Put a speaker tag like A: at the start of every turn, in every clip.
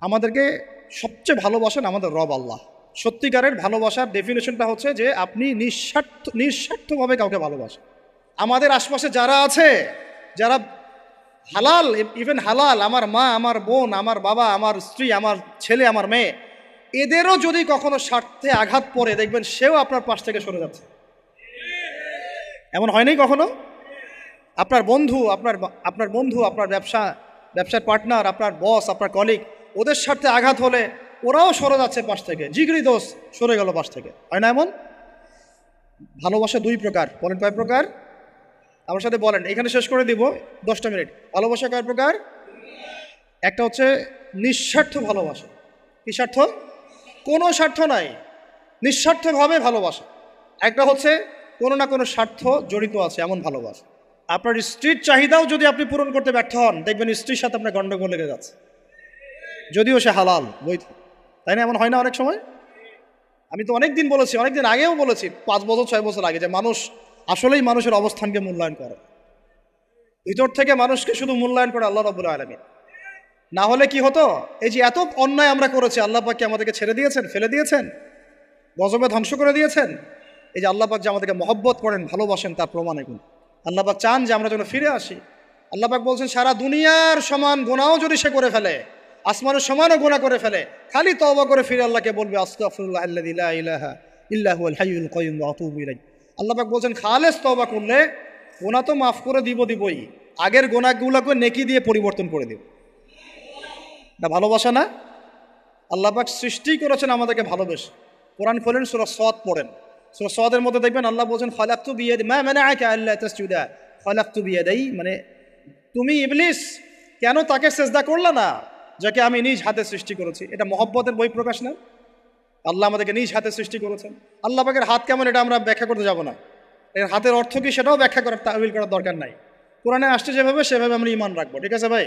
A: আমাদেরকে সবচেয়ে ভালোবাসেন আমাদের রব আল্লাহ। সত্যিকারের ভালোবাসার ডেফিনেশনটা হচ্ছে যে আপনি নিঃস্বার্থভাবে কাউকে ভালোবাসেন। আমাদের আশপাশে যারা আছে, যারা হালাল, ইভেন হালাল, আমার মা, আমার বোন, আমার বাবা, আমার স্ত্রী, আমার ছেলে, আমার মেয়ে, এদেরও যদি কখনো স্বার্থে আঘাত পড়ে, দেখবেন সেও আপনার পাশ থেকে সরে যাচ্ছে। এমন হয়নি কখনো? আপনার বন্ধু, আপনার ব্যবসার পার্টনার, আপনার বস, আপনার কলিগ, ওদের স্বার্থে আঘাত হলে ওরাও সরে যাচ্ছে পাশ থেকে, জিগরি দোষ সরে গেল পাশ থেকে, হয় না এমন? ভালোবাসা দুই প্রকার, বলেন কয় প্রকার? আমার সাথে বলেন, এখানে শেষ করে দিব 10টা মিনিট। ভালোবাসা কয় প্রকার? একটা হচ্ছে নিঃস্বার্থ ভালোবাসা। কি স্বার্থ? কোনো স্বার্থ নাই, নিঃস্বার্থভাবে ভালোবাসা। একটা হচ্ছে কোনো না কোনো স্বার্থ জড়িত আছে এমন ভালোবাসা। আপনার স্ত্রীর চাহিদাও যদি আপনি পূরণ করতে ব্যর্থ হন, দেখবেন স্ত্রীর সাথে আপনার গন্ডগোল লেগে যাচ্ছে, যদিও সে হালাল বৈধ। তাই না? এমন হয় না অনেক সময়? আমি তো অনেক দিন বলেছি, অনেক দিন আগেও বলেছি, 5 বছর 6 বছর আগে, যে মানুষ আসলেই মানুষের অবস্থানকে মূল্যায়ন করে। ভিতর থেকে মানুষকে শুধু মূল্যায়ন করে আল্লাহ রাব্বুল আলামিন। না হলে কি হতো? এই যে এত অন্যায় আমরা করেছি, আল্লাহ পাক কি আমাদেরকে ছেড়ে দিয়েছেন, ফেলে দিয়েছেন, গজবে ধ্বংস করে দিয়েছেন? এই যে আল্লাহ পাক যে আমাদেরকে মহব্বত করেন, ভালোবাসেন, তার প্রমাণ এগুলো। আল্লাহ পাক চান যে আমরা যেন ফিরে আসি। আল্লাহ পাক বলছেন, সারা দুনিয়ার সমান গুনাহও যদি সে করে ফেলে, আসমানের সমানও গুনাহ করে ফেলে, খালি তওবা করে ফিরে আল্লাহকে বলবে, আস্তাগফিরুল্লাহ আল্লাযী লা ইলাহা ইল্লা হুয়াল হাইয়ুল কাইয়্যুম ওয়া আতুবু ইলাইহি। আল্লাহ পাক বলছেন, খালেস তওবা করলে গুনাহ তো মাফ করে দিবই, আগের গুনাহগুলোকে নেকি দিয়ে পরিবর্তন করে দিব। এটা ভালোবাসা না? আল্লাহ পাক সৃষ্টি করেছেন আমাদেরকে ভালোবেসে। কোরআন খোলেন, সূরা সদ পড়েন, সূরা সদের মধ্যে দেখবেন আল্লাহ বলছেন, খালাকতু বিয়াদি মা মানাআকা আল্লা তাসজুদা খালাকতু বিয়াদাই, মানে তুমি ইবলিস কেন তাকে সেজদা করলা না যাকে আমি নিজ হাতে সৃষ্টি করেছি? এটা মহব্বতের বহিঃপ্রকাশ না? আল্লাহ আমাদেরকে নিজ হাতে সৃষ্টি করেছেন। আল্লাহ পাকের হাত কেমন এটা আমরা ব্যাখ্যা করতে যাব না, এর হাতের অর্থ কি সেটাও ব্যাখ্যা করার, তাওয়িল করার দরকার নাই। কোরআনে আসছে যেভাবে সেভাবে আমরা ঈমান রাখবো, ঠিক আছে ভাই?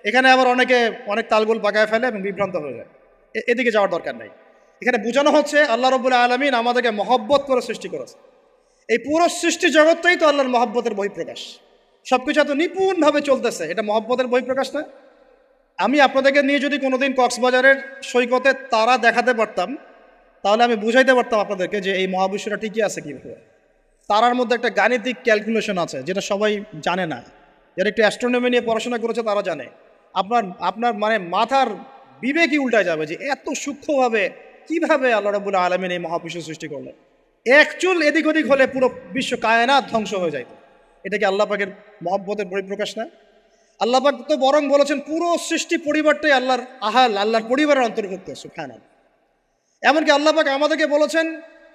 A: এখানে আবার অনেকে অনেক তালগোল পাকায় ফেলে এবং বিভ্রান্ত হয়ে যায়, এদিকে যাওয়ার দরকার নাই। এখানে বোঝানো হচ্ছে আল্লাহ রাব্বুল আলামিন আমাদেরকে মহব্বত করে সৃষ্টি করেছে। এই পুরো সৃষ্টি জগৎটাই তো আল্লাহর মহব্বতের বহিঃপ্রকাশ। সবকিছু এত নিপুণভাবে চলতেছে, এটা মহব্বতের বহিঃপ্রকাশ না? আমি আপনাদেরকে নিয়ে যদি কোনোদিন কক্সবাজারের সৈকতে তারা দেখাতে পারতাম, তাহলে আমি বুঝাইতে পারতাম আপনাদেরকে যে এই মহাবিশ্বটা ঠিকই আছে কীভাবে। তারার মধ্যে একটা গাণিতিক ক্যালকুলেশন আছে যেটা সবাই জানে না। যারা একটু অ্যাস্ট্রোনমি নিয়ে পড়াশোনা করেছে তারা জানে। আপনার আপনার মানে মাথার বিবেকই উল্টায় যাবে যে এত সূক্ষ্মভাবে কীভাবে আল্লাহ রাব্বুল আলামিন এই মহাবিশ্ব সৃষ্টি করলেন। এক চুল এদিক ওদিক হলে পুরো বিশ্ব কায়নাত ধ্বংস হয়ে যায়। এটা কি আল্লাহ পাকের মহব্বতের পরিপ্রকাশ না? আল্লাহ পাক তো বরং বলেছেন পুরো সৃষ্টি পরিবারটাই আল্লাহর আল্লাহর পরিবারের অন্তর্ভুক্ত, সুবহানাল্লাহ। এমনকি আল্লাহ পাক আমাদেরকে বলেছেন,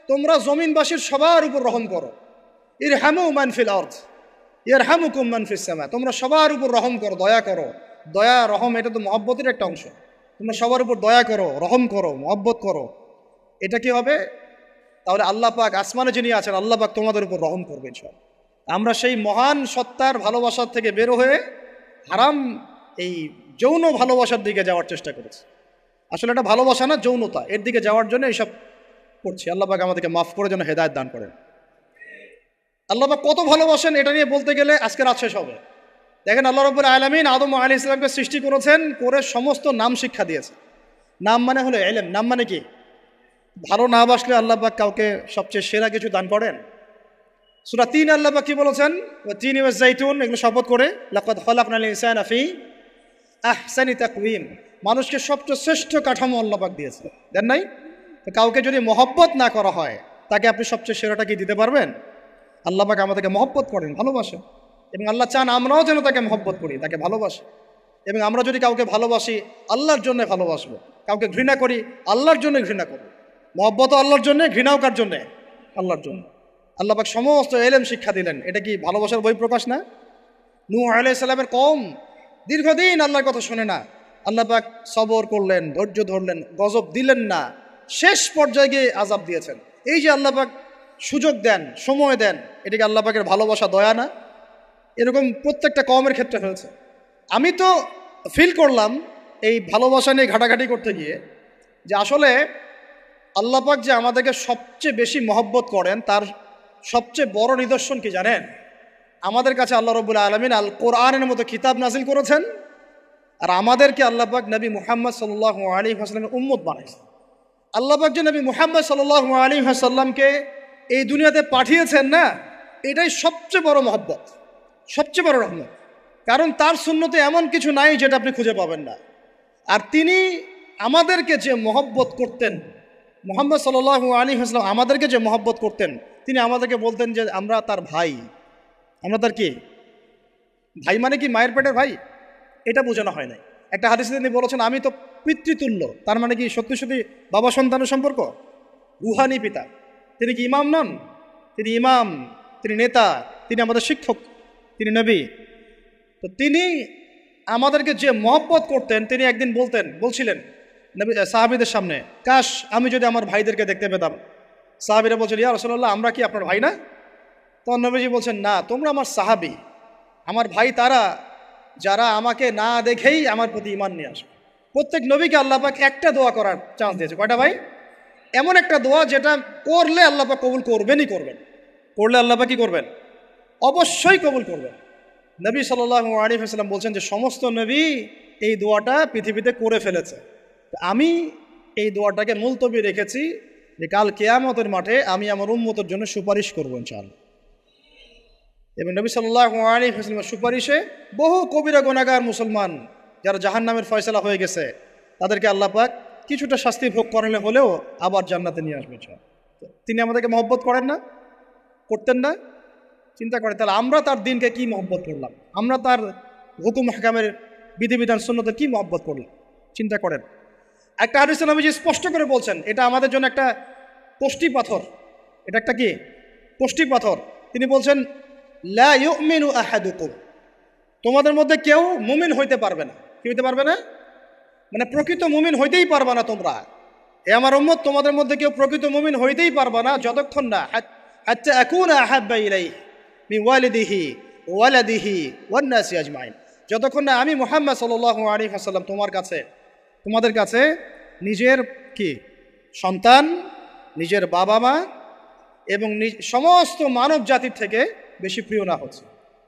A: তোমরা জমিনবাসীর সবার উপর রহম করো, ইরহামু মান ফিল আরদ ইয়ারহামুকুম মান ফিস সামা। তোমরা সবার উপর রহম করো, দয়া করো। দয়া রহম এটা তো মহব্বতের একটা অংশ। তোমরা সবার উপর দয়া করো, রহম করো, মহব্বত করো। এটা কি হবে? তাহলে আল্লাহ পাক আসমানে যিনি আছেন, আল্লাহ পাক তোমাদের উপর রহম করবে ইনশাআল্লাহ। আমরা সেই মহান সত্তার ভালোবাসার থেকে বের হয়ে হারাম এই যৌন ভালোবাসার দিকে যাওয়ার চেষ্টা করেছি। আসলে এটা ভালোবাসা না, যৌনতা, এর দিকে যাওয়ার জন্য এইসব করছি। আল্লাহ পাক আমাদেরকে মাফ করে যেন হেদায়েত দান করেন। আল্লাহ পাক কত ভালোবাসেন এটা নিয়ে বলতে গেলে আজকে রাত শেষ হবে। দেখেন, আল্লাহ রাব্বুল আলামিন আদম আলাইহিস সালামকে সৃষ্টি করেছেন, করে সমস্ত নাম শিক্ষা দিয়েছে। নাম মানে হলো ইলম। নাম মানে কি? ভালো না বাসলে আল্লাহ পাক কাউকে সবচেয়ে সেরা কিছু দান করেন। সূরা ৩ আল্লাহ পাক কি বলেছেন? ওয়া তিনি ওয়াজ জাইতুন, এগুলো শপথ করে, লাকাদ খালাকনাল ইনসানা ফি আহসানি তাকওয়িম। মানুষকে সবচেয়ে শ্রেষ্ঠ কাঠামো আল্লাহ পাক দিয়েছে, দেন নাই? তো কাউকে যদি মহব্বত না করা হয়, তাকে আপনি সবচেয়ে সেরাটা কি দিতে পারবেন? আল্লাহ পাক আমাদেরকে মহব্বত করেন, ভালোবাসেন, এবং আল্লাহ চান আমরাও যেন তাকে মহব্বত করি, তাকে ভালোবাসি। এবং আমরা যদি কাউকে ভালোবাসি, আল্লাহর জন্য ভালোবাসবো। কাউকে ঘৃণা করি, আল্লাহর জন্য ঘৃণা করব। মহব্বতও আল্লাহর জন্যে, ঘৃণাও কার জন্যে? আল্লাহর জন্য। আল্লাহ পাক সমস্ত ইলম শিক্ষা দিলেন, এটা কি ভালোবাসার বহিঃপ্রকাশ না? নূহ আলাইহিস সালামের কওম দীর্ঘদিন আল্লাহর কথা শোনে না, আল্লাহ পাক সবর করলেন, ধৈর্য ধরলেন, গজব দিলেন না, শেষ পর্যায়ে গিয়ে আযাব দিয়েছেন। এই যে আল্লাহ পাক সুযোগ দেন, সময় দেন, এটাকে আল্লাহ পাকের ভালোবাসা, দয়া না? এরকম প্রত্যেকটা কওমের ক্ষেত্রে হয়েছে। আমি তো ফিল করলাম এই ভালোবাসা নিয়ে ঘাটাঘাটি করতে গিয়ে যে আসলে আল্লাহ পাক যে আমাদেরকে সবচেয়ে বেশি মহব্বত করেন, তার সবচেয়ে বড় নিদর্শন কি জানেন? আমাদের কাছে আল্লাহ রাব্বুল আলামিন আল কোরআনের মতো কিতাব নাজিল করেছেন, আর আমাদেরকে আল্লাহ পাক নবী মুহাম্মদ সাল্লাল্লাহু আলাইহি ওয়াসাল্লামের উম্মত বানাইছেন। আল্লাহ পাক যে নবী মুহাম্মদ সাল্লাল্লাহু আলাইহি ওয়াসাল্লামকে এই দুনিয়াতে পাঠিয়েছেন না, এটাই সবচেয়ে বড় মহব্বত, সবচেয়ে বড় রহমত। কারণ তার সুন্নতে এমন কিছু নাই যেটা আপনি খুঁজে পাবেন না। আর তিনি আমাদেরকে যে মহব্বত করতেন, মুহাম্মদ সাল্লাল্লাহু আলাইহি ওয়াসাল্লাম আমাদেরকে যে মহব্বত করতেন, তিনি আমাদেরকে বলতেন যে আমরা তার ভাই। আমরা তার কি ভাই? মানে কি মায়ের পেটের ভাই? এটা বোঝানো হয় নাই। একটা হাদিসে তিনি বলেছেন আমি তো পিতৃতুল্য। তার মানে কি সত্যি সত্যি বাবা সন্তানের সম্পর্ক? রুহানি পিতা। তিনি কি ইমাম নন? তিনি ইমাম, তিনি নেতা, তিনি আমাদের শিক্ষক, তিনি নবী। তো তিনি আমাদেরকে যে মহব্বত করতেন, তিনি একদিন বলছিলেন নবী সাহাবীদের সামনে, কাশ আমি যদি আমার ভাইদেরকে দেখতে পেতাম। সাহাবীরা বলছেন, ইয়া রাসূলুল্লাহ, আমরা কি আপনার ভাই না? তখন নবীজি বলছেন, না, তোমরা আমার সাহাবী। আমার ভাই তারা যারা আমাকে না দেখেই আমার প্রতি ঈমান নিয়ে আসবে। প্রত্যেক নবীকে আল্লাহ পাক একটা দোয়া করার চান্স দিয়েছে। কয়টা ভাই? এমন একটা দোয়া যেটা করলে আল্লাহ পাক কবুল করবেনই করবেন। করলে আল্লাহ পাক কি করবেন? অবশ্যই কবুল করবেন। নবী সাল্লাল্লাহু আলাইহি ওয়াসাল্লাম বলছেন যে সমস্ত নবী এই দোয়াটা পৃথিবীতে করে ফেলেছে। আমি এই দোয়াটাকে মুলতবি রেখেছি যে কাল কিয়ামতের মাঠে আমি আমার উম্মতের জন্য সুপারিশ করবো ইনশাআল্লাহ। এবং নবী সাল্লাল্লাহু আলাইহি ওয়াসাল্লামের সুপারিশে বহু কবিরা গুনাহগার মুসলমান যারা জাহান্নামের ফয়সালা হয়ে গেছে, তাদেরকে আল্লাহ পাক কিছুটা শাস্তি ভোগ করালে হলেও আবার জান্নাতে নিয়ে আসবে। তিনি আমাদেরকে মহব্বত করেন না? করতেন না? চিন্তা করেন তাহলে আমরা তার দিনকে কি মহব্বত করলাম, আমরা তার হুকুম হাকামের বিধিবিধান সুন্নতের কি মহব্বত করলাম, চিন্তা করেন। একটা হাদিসে নবীজি স্পষ্ট করে বলছেন এটা আমাদের জন্য একটা কষ্টি পাথর। এটা একটা কি কষ্টি পাথর। তিনি বলছেন, লা ইউমিনু আহাদুকুম, তোমাদের মধ্যে কেউ মুমিন হইতে পারবে না। কি হইতে পারবে না? মানে প্রকৃত মুমিন হইতেই পারবে না তোমরা। হে আমার উম্মত, তোমাদের মধ্যে কেউ প্রকৃত মুমিন হইতেই পারবে না যতক্ষণ না হাত্তা আকুনা আহাব্বা ইলাইহি মিন ওয়ালিদিহি ওয়ালাদিহি ওয়ান নাসি আজমাইন, যতক্ষণ না আমি মুহাম্মদ সাল্লাল্লাহু আলাইহি ওয়াসাল্লাম তোমাদের কাছে নিজের কি সন্তান, নিজের বাবা মা এবং সমস্ত মানব জাতির থেকে বেশি প্রিয় না হচ্ছে।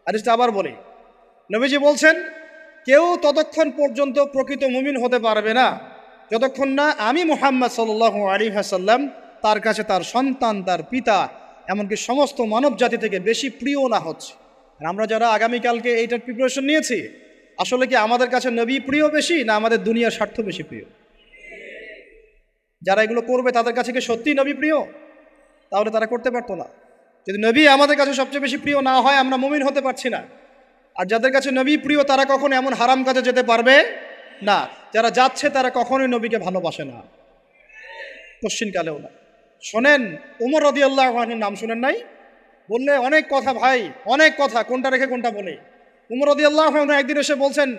A: আর এটা আবার বলি, নবীজি বলছেন কেউ ততক্ষণ পর্যন্ত প্রকৃত মুমিন হতে পারবে না যতক্ষণ না আমি মুহাম্মদ সাল্লাল্লাহু আলাইহি ওয়াসাল্লাম তার কাছে তার সন্তান, তার পিতা, এমনকি সমস্ত মানব জাতি থেকে বেশি প্রিয় না হচ্ছে। আর আমরা যারা আগামীকালকে এইটার প্রিপারেশন নিয়েছি, আসলে কি আমাদের কাছে নবী প্রিয় বেশি না আমাদের দুনিয়ার স্বার্থ বেশি প্রিয়? যারা এগুলো করবে তাদের কাছে কি সত্যিই নবী প্রিয়? তাহলে তারা করতে পারতো না। যদি নবী আমাদের কাছে সবচেয়ে বেশি প্রিয় না হয়, আমরা মুমিন হতে পারছি না। আর যাদের কাছে নবী প্রিয় তারা কখনো এমন হারাম কাজে যেতে পারবে না। যারা যাচ্ছে তারা কখনোই নবীকে ভালোবাসে না, কোশ্চিনকালেও না। শোনেন, উমর রাদিয়াল্লাহু আনহুর নাম শুনেন নাই? বললে অনেক কথা ভাই, অনেক কথা, কোনটা রেখে কোনটা বলে। উমর রাদিয়াল্লাহু আনহু একদিন এসে বলছেন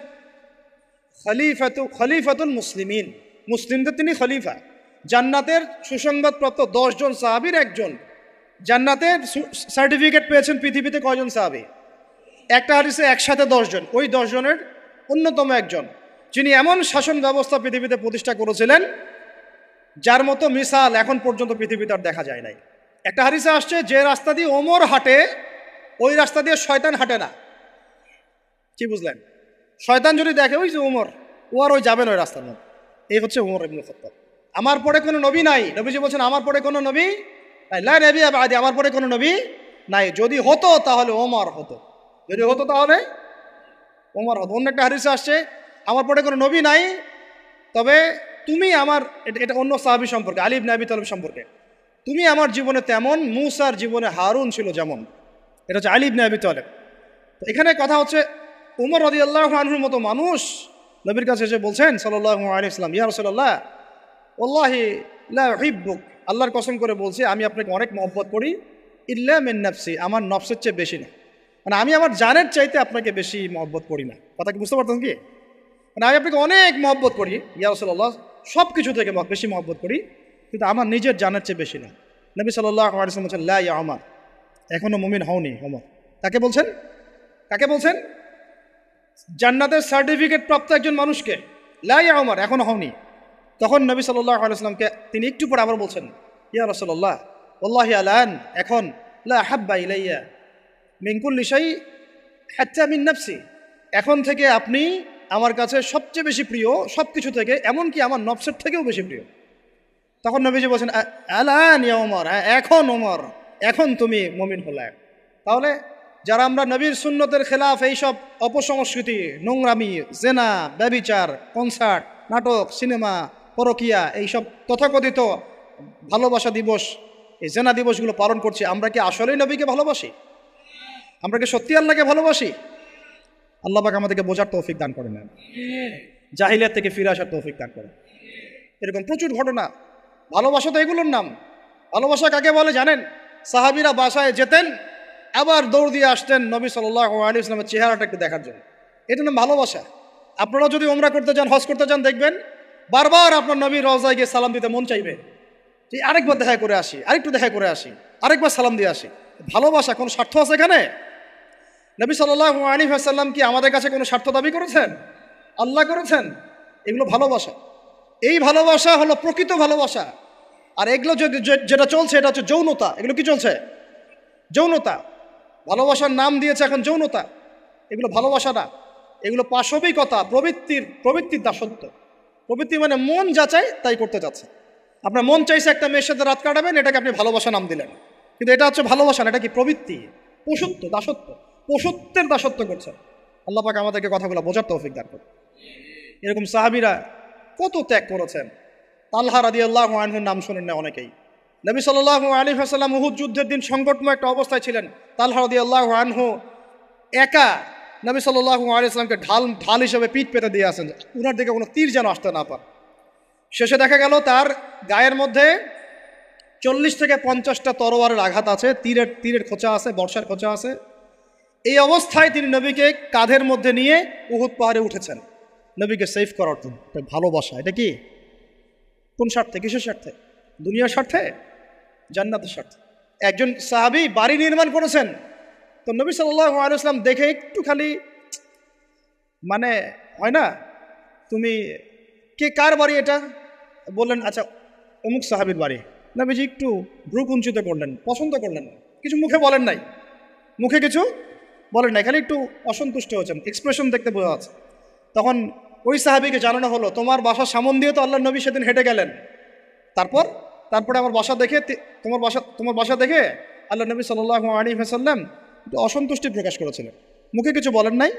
A: খলিফাতুল মুসলিমিন, মুসলিমদের তিনি খলিফা। জান্নাতের সুসংবাদপ্রাপ্ত 10 জন সাহাবীর একজন। জান্নাতের সার্টিফিকেট পেয়েছেন পৃথিবীতে কয়জন সাহাবী? একটা হাদিসে একসাথে 10 জন। ওই 10 জনের অন্যতম একজন, যিনি এমন শাসন ব্যবস্থা পৃথিবীতে প্রতিষ্ঠা করেছিলেন যার মতো মিসাল এখন পর্যন্ত পৃথিবীতে আর দেখা যায় নাই। একটা হাদিসে আসছে যে রাস্তা দিয়ে ওমর হাঁটে ওই রাস্তা দিয়ে শয়তান হাঁটে না। কি বুঝলেন? শয়তান যদি দেখে ওই যে ওমর, ও আর ওই যাবেন ওই রাস্তার মধ্যে। এই হচ্ছে ওমর ইবনে খাত্তাব। আমার পরে কোনো নবী নাই। নবীজি বলছেন আমার পরে কোনো নবী নাই, লা নবিয়্যা বা'দি, আমার পরে কোনো নবী নাই। যদি হতো তাহলে ওমর হতো, যদি হতো তাহলে ওমর হতো। অন্য একটা হাদিসে আসছে আমার পরে কোনো নবী নাই, তবে তুমি আমার, এটা অন্য সাহাবী সম্পর্কে, আলী ইবনে আবি তালিব সম্পর্কে, তুমি আমার জীবনে তেমন মূসার জীবনে হারুন ছিল যেমন। এটা হচ্ছে আলী ইবনে আবি তালিব। তো এখানে কথা হচ্ছে উমর রাদিয়াল্লাহু আনহুর মতো মানুষ নবীর কাছে এসে বলছেন সাল্লাল্লাহু আলাইহি ওয়াসাল্লাম, ইয়া রাসূলুল্লাহ ওয়াল্লাহি লা উহিব্বুক, আল্লাহর কসম করে বলছি আমি আপনাকে অনেক মহব্বত করি, ইল্লা মিন নাফসি, আমার নফসের চেয়ে বেশি না। মানে আমি আমার জানের চাইতে আপনাকে বেশি মহব্বত করি না। কথা কি বুঝতে পারতেন কি? মানে আমি আপনাকে অনেক মহব্বত করি ইয়া রাসূলুল্লাহ, সব কিছু থেকে বেশি মহব্বত করি, কিন্তু আমার নিজের জানের চেয়ে বেশি না। নবী সাল্লাল্লাহু আলাইহি ওয়াসাল্লাম বলছেন, লা ইয়া ওমর, এখনো মুমিন হওনি ওমর। কাকে বলছেন? কাকে বলছেন? জান্নাতের সার্টিফিকেট প্রাপ্ত একজন মানুষকে। লা ইয়া ওমর, এখনো হওনি। তখন নবী সাল্লাল্লাহু আলাইহি ওয়াসাল্লামকে তিনি একটু পরে আবার বলছেন, ইয়া রাসূলুল্লাহ ওয়াল্লাহি আলান, এখন লা হাব্বা ইলাইয়া মিন কুল্লি শাই হাত্তা মিন নাফসি, এখন থেকে আপনি আমার কাছে সবচেয়ে বেশি প্রিয় সব কিছু থেকে, এমনকি আমার নফসের থেকেও বেশি প্রিয়। তখন নবীজি বলছেন আলান ইয়া ওমর, এখন ওমর, এখন তুমি মুমিন হলে। তাহলে যারা আমরা নবীর সুন্নতের খেলাফ এইসব অপসংস্কৃতি, নোংরামি, জেনা, ব্যভিচার, কনসার্ট, নাটক, সিনেমা, পরকিয়া, এইসব তথাকথিত ভালোবাসা দিবস, এই জেনা দিবসগুলো পালন করছি, আমরা কি আসলেই নবীকে ভালোবাসি? আমরা কি সত্যি আল্লাহকে ভালোবাসি? আল্লাহ পাক আমাদেরকে বোঝার তৌফিক দান করেন, জাহিলিয়াত থেকে ফিরে আসার তৌফিক দান করেন। এরকম প্রচুর ঘটনা। ভালোবাসা তো এগুলোর নাম। ভালোবাসা কাকে বলে জানেন? সাহাবীরা বাসায় যেতেন, আবার দৌড় দিয়ে আসতেন নবী সাল্লাল্লাহু আলাইহি ওয়াসাল্লামের চেহারাটা একটু দেখার জন্য। এটা নাম ভালোবাসা। আপনারা যদি উমরা করতে যান, হজ করতে যান, দেখবেন বারবার আপনার নবীর রওজায় গিয়ে সালাম দিতে মন চাইবে, যে আরেকবার দেখা করে আসি, আরেকটু দেখা করে আসি, আরেকবার সালাম দিয়ে আসি। ভালোবাসা কোনো স্বার্থ আছে এখানে? নবী সাল্লাল্লাহু আলাইহি ওয়াসাল্লাম কি আমাদের কাছে কোনো স্বার্থ দাবি করেছেন? আল্লাহ করেছেন? এগুলো ভালোবাসা। এই ভালোবাসা হলো প্রকৃত ভালোবাসা। আর এগুলো যেটা চলছে এটা হচ্ছে যৌনতা। এগুলো কি চলছে? যৌনতা। ভালোবাসার নাম দিয়েছে এখন যৌনতা। এগুলো ভালোবাসা না, এগুলো পাশবিকতা, প্রবৃত্তির দাসত্ব। প্রবৃত্তি মানে মন যা চায় তাই করতে যাচ্ছে। আপনার মন চাইছে একটা মেয়ের সাথে রাত কাটাবেন, এটাকে আপনি ভালোবাসা নাম দিলেন, কিন্তু এটা হচ্ছে ভালোবাসা না, এটা কি প্রবৃত্তি, পশুত্ব, দাসত্ব, পশুত্বের দাসত্ব করছে। আল্লাহ পাক আমাদেরকে কথাগুলো বোঝার তৌফিক দান করুন। এরকম সাহাবীরা কত ত্যাগ করেছেন। তালহা রাদিয়াল্লাহু আনহুর নাম শোনেন না অনেকেই। নবী সাল্লাল্লাহু আলাইহি ওয়াসাল্লাম উহুদ যুদ্ধের দিন সংকটময় একটা অবস্থায় ছিলেন। তালহা রাদিয়াল্লাহু আনহু একা নবী সাল্লাল্লাহু আলাইহি ওয়াসাল্লামকে ঢাল হিসেবে পিঠ পেতে দিয়ে আসেন, উনার দিকে কোনো তীর যেন আসতে না পারে। শেষে দেখা গেল তার গায়ের মধ্যে 40 থেকে 50টা তরোয়ারের আঘাত আছে, তীরের খোঁচা আছে, বর্ষার খোঁচা আছে। এই অবস্থায় তিনি নবীকে কাঁধের মধ্যে নিয়ে উহুদ পাহাড়ে উঠেছেন নবীকে সেভ করার জন্য। ভালোবাসা। এটা কি? কোন স্বার্থে? কিসের স্বার্থে? দুনিয়ার স্বার্থে? জান্নাতের স্বার্থে। একজন সাহাবী বাড়ি নির্মাণ করেছেন, তো নবী সাল্লাল্লাহু আলাইহি ওয়াসাল্লাম দেখে একটু খালি মানে হয় না, তুমি কে, কার বাড়ি এটা? বললেন আচ্ছা অমুক সাহাবীর বাড়ি। নবীজি একটু ভ্রু কুঞ্চিত করলেন, পছন্দ করলেন না, কিছু মুখে বলেন নাই, মুখে কিছু বলেন নাই, খালি একটু অসন্তুষ্ট হয়েছেন, এক্সপ্রেশন দেখতে বোঝা যাচ্ছে। তখন ওই সাহাবীকে জানানো হলো, তোমার বাসার সামন দিয়ে তো আল্লাহ নবী সেদিন হেঁটে গেলেন, তারপরে আমার বাসা দেখে, তোমার বাসা দেখে আল্লাহ নবী সাল্লাল্লাহু আলাইহি ওয়াসাল্লাম একটু অসন্তুষ্টি প্রকাশ করেছিলেন, মুখে কিছু বলেন নাই,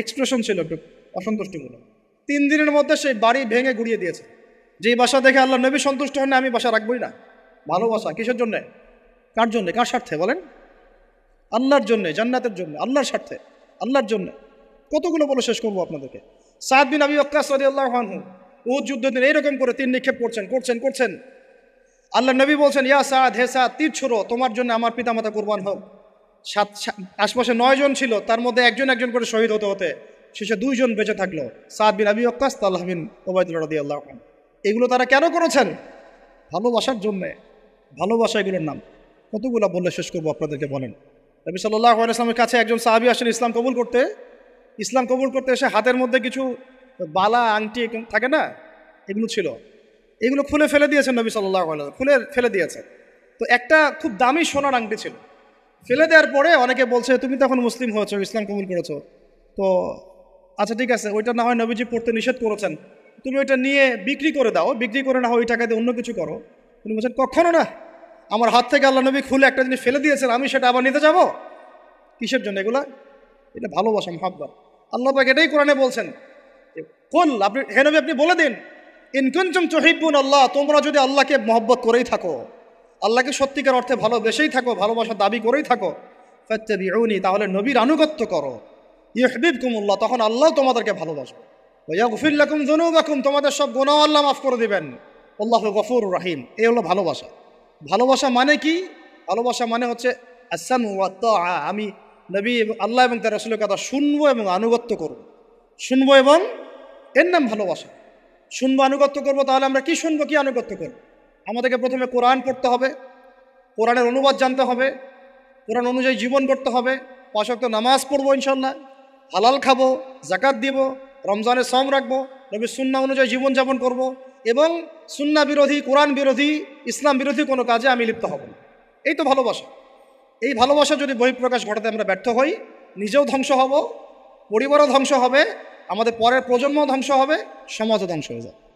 A: এক্সপ্রেশন ছিল একটু অসন্তুষ্টিমূলক। 3 দিনের মধ্যে সেই বাড়ি ভেঙে গুড়িয়ে দিয়েছে। যেই বাসা দেখে আল্লাহ নবী সন্তুষ্ট হন না, আমি বাসা রাখবই না। ভালোবাসা কিসের জন্যে? কার জন্যে? কার স্বার্থে বলেন? আল্লাহর জন্যে, জান্নাতের জন্য, আল্লাহর স্বার্থে, আল্লাহর জন্যে। কতগুলো বলে শেষ করবো আপনাদেরকে। সাদ বিন আবি ওয়াক্কাস রাদিয়াল্লাহু আনহু উহুদ যুদ্ধের দিন এইরকম করে তীর নিক্ষেপ করছেন। আল্লাহ নবী বলছেন, ইয়া সাদ, হে সাদ, তীর ছোড়ো, তোমার জন্য আমার পিতামাতা কুরবান হোক। আশপাশে 9 জন ছিল, তার মধ্যে একজন করে শহীদ হতে শেষে 2 জন বেঁচে থাকলো, সাদ বিন আবি ওয়াক্কাস, তালহা বিন উবাইদুল্লাহ রাদিয়াল্লাহু আনহু। এগুলো তারা কেন করেছেন? ভালোবাসার জন্যে। ভালোবাসা এগুলোর নাম। কতগুলো বললে শেষ করবো আপনাদেরকে বলেন। নবী সাল্লাল্লাহু আলাইহি ওয়াসাল্লামের কাছে একজন সাহাবী আসেন ইসলাম কবুল করতে এসে হাতের মধ্যে কিছু বালা, আংটি থাকে না, এগুলো ছিল, এগুলো খুলে ফেলে দিয়েছেন নবী সাল্লাল্লাহু আলাইহি ওয়াসাল্লাম, খুলে ফেলে দিয়েছেন। তো একটা খুব দামি সোনার আংটি ছিল, ফেলে দেওয়ার পরে অনেকে বলছে, তুমি তো এখন মুসলিম হয়েছো, ইসলাম কবুল করেছো, তো আচ্ছা ঠিক আছে, ওইটা না হয় নবীজি পড়তে নিষেধ করেছেন, তুমি ওইটা নিয়ে বিক্রি করে দাও, বিক্রি করে না হয় ওই টাকা দিয়ে অন্য কিছু করো। তুমি বলছেন, কখনো না, আমার হাত থেকে আল্লাহ নবী খুলে একটা জিনিস ফেলে দিয়েছেন, আমি সেটা আবার নিতে যাবো? কিসের জন্য এগুলা? এটা ভালোবাসা, মুহাব্বত। আল্লাহ পাক এটাই কোরআনে বলছেন, কুল, হে নবী আপনি বলে দিন, ইন কুনতুম তুহিব্বুন আল্লাহ, তোমরা যদি আল্লাহকে মহব্বত করেই থাকো, আল্লাহকে সত্যিকার অর্থে ভালোবেসেই থাকো, ভালোবাসার দাবি করেই থাকো, ফাত্তাবিউনি, তাহলে নবীর আনুগত্য করো, ইউহিব্বুকুমুল্লাহ, তখন আল্লাহ তোমাদেরকে ভালোবাসবে, ওয়া ইয়াগফির লাকুম যুনুবাকুম, তোমাদের সব গুনাহ আল্লাহ মাফ করে দিবেন, আল্লাহু গফুরুর রহিম। এই হলো ভালোবাসা। ভালোবাসা মানে কি? ভালোবাসা মানে হচ্ছে আস-সামউ ওয়াত তাআ, আমি নবী আল্লাহ এবং তার রাসূলের কথা শুনবো এবং আনুগত্য করব, শুনবো, এবং এর নাম ভালোবাসা। শুনবো, আনুগত্য করবো, তাহলে আমরা কি শুনবো, কি আনুগত্য করব? আমাদেরকে প্রথমে কোরআন পড়তে হবে, কোরআনের অনুবাদ জানতে হবে, কোরআন অনুযায়ী জীবন করতে হবে, 5 ওয়াক্ত নামাজ পড়বো ইনশাল্লাহ, হালাল খাবো, যাকাত দিব, রমজানের সম রাখবো, নবীর সুন্নাহ অনুযায়ী জীবনযাপন করব, এবং সুন্নাহ বিরোধী, কোরআন বিরোধী, ইসলাম বিরোধী কোনো কাজে আমি লিপ্ত হব না। এই তো ভালোবাসা। এই ভালোবাসা যদি বহিঃপ্রকাশ ঘটাতে আমরা ব্যর্থ হই, নিজেও ধ্বংস হব, পরিবারও ধ্বংস হবে, আমাদের পরের প্রজন্ম ধ্বংস হবে, সমাজও ধ্বংস হয়ে যাবে।